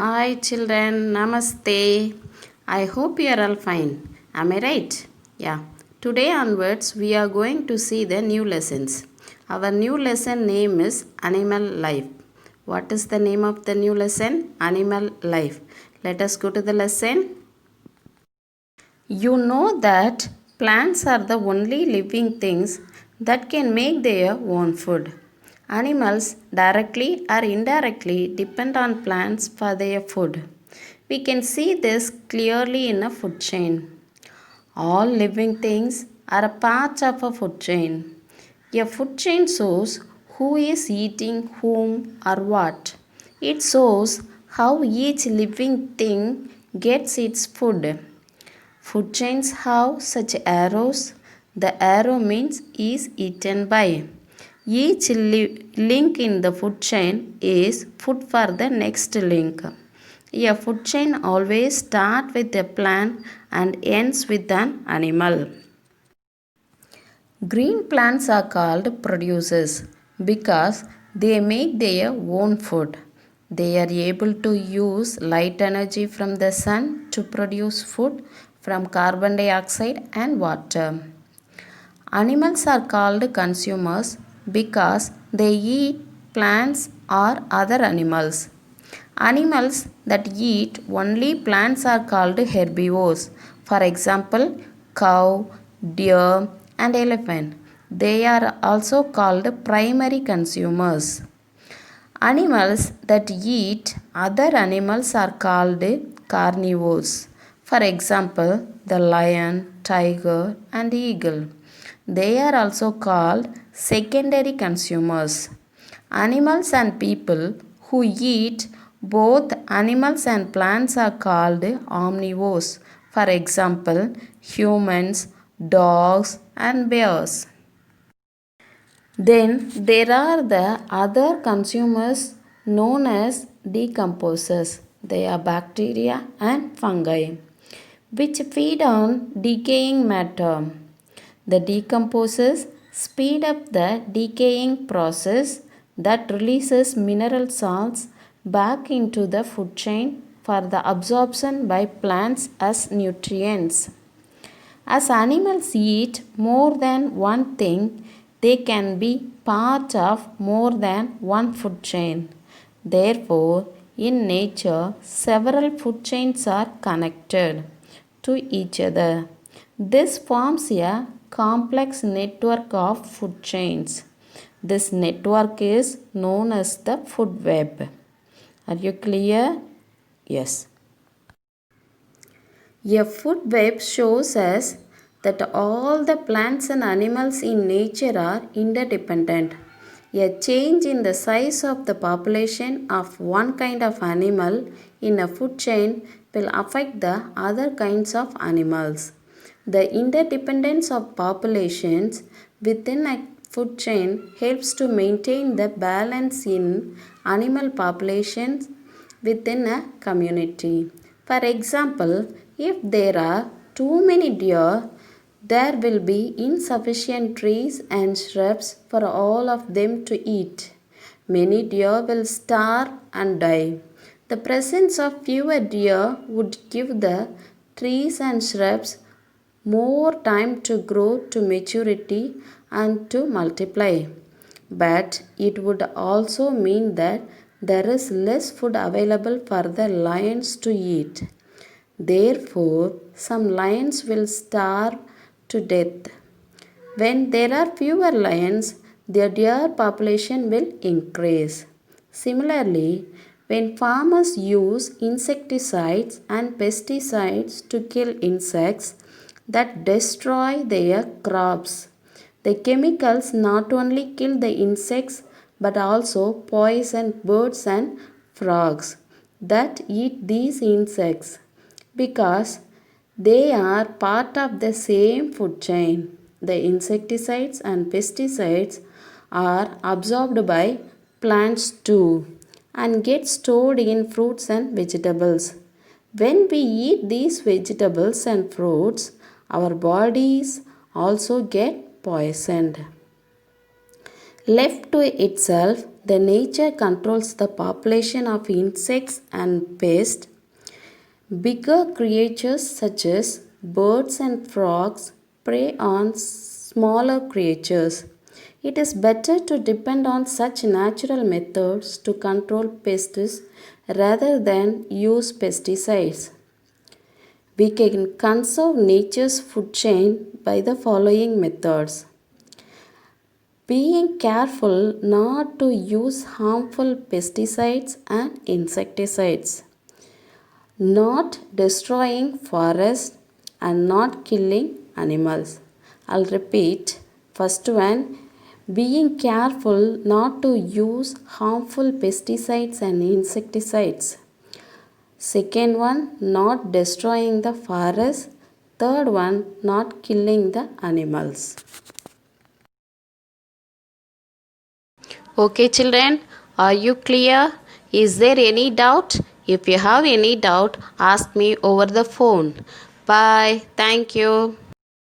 Hi children, namaste. I hope you are all fine. Am I right? Yeah. Today onwards we are going to see the new lessons. Our new lesson name is Animal Life. What is the name of the new lesson? Animal Life. Let us go to the lesson. You know that plants are the only living things that can make their own food. Animals directly or indirectly depend on plants for their food. We can see this clearly in a food chain. All living things are a part of a food chain. A food chain shows who is eating whom or what. It shows how each living thing gets its food. Food chains have such arrows. The arrow means is eaten by. Each link in the food chain is food for the next link. A food chain always starts with a plant and ends with an animal. Green plants are called producers because they make their own food. They are able to use light energy from the sun to produce food from carbon dioxide and water. Animals are called consumers because they eat plants or other animals. Animals that eat only plants are called herbivores. For example, cow, deer, and elephant. They are also called primary consumers. Animals that eat other animals are called carnivores. For example, the lion, tiger, and eagle. They are also called secondary consumers. Animals and people who eat both animals and plants are called omnivores. For example, humans, dogs, and bears. Then there are the other consumers known as decomposers. They are bacteria and fungi which feed on decaying matter. The decomposers speed up the decaying process that releases mineral salts back into the food chain for the absorption by plants as nutrients. As animals eat more than one thing, they can be part of more than one food chain. Therefore, in nature, several food chains are connected to each other. This forms a complex network of food chains. This network is known as the food web. Are you clear? Yes. A food web shows us that all the plants and animals in nature are interdependent. A change in the size of the population of one kind of animal in a food chain will affect the other kinds of animals. The interdependence of populations within a food chain helps to maintain the balance in animal populations within a community. For example, if there are too many deer, there will be insufficient trees and shrubs for all of them to eat. Many deer will starve and die. The presence of fewer deer would give the trees and shrubs more time to grow to maturity and to multiply. But it would also mean that there is less food available for the lions to eat. Therefore, some lions will starve to death. When there are fewer lions, their deer population will increase. Similarly, when farmers use insecticides and pesticides to kill insects that destroy their crops, the chemicals not only kill the insects but also poison birds and frogs that eat these insects because they are part of the same food chain. The insecticides and pesticides are absorbed by plants too and get stored in fruits and vegetables. When we eat these vegetables and fruits, our bodies also get poisoned. Left to itself, The nature controls the population of insects and pests. Bigger creatures such as birds and frogs prey on smaller creatures. It is better to depend on such natural methods to control pests rather than use pesticides. We can conserve nature's food chain by the following methods. Being careful not to use harmful pesticides and insecticides, not destroying forests and not killing animals. I'll repeat. First one, being careful not to use harmful pesticides and insecticides. Second one, not destroying the forest. Third one, not killing the animals. Okay, children, are you clear? Is there any doubt? If you have any doubt, ask me over the phone. Bye. Thank you.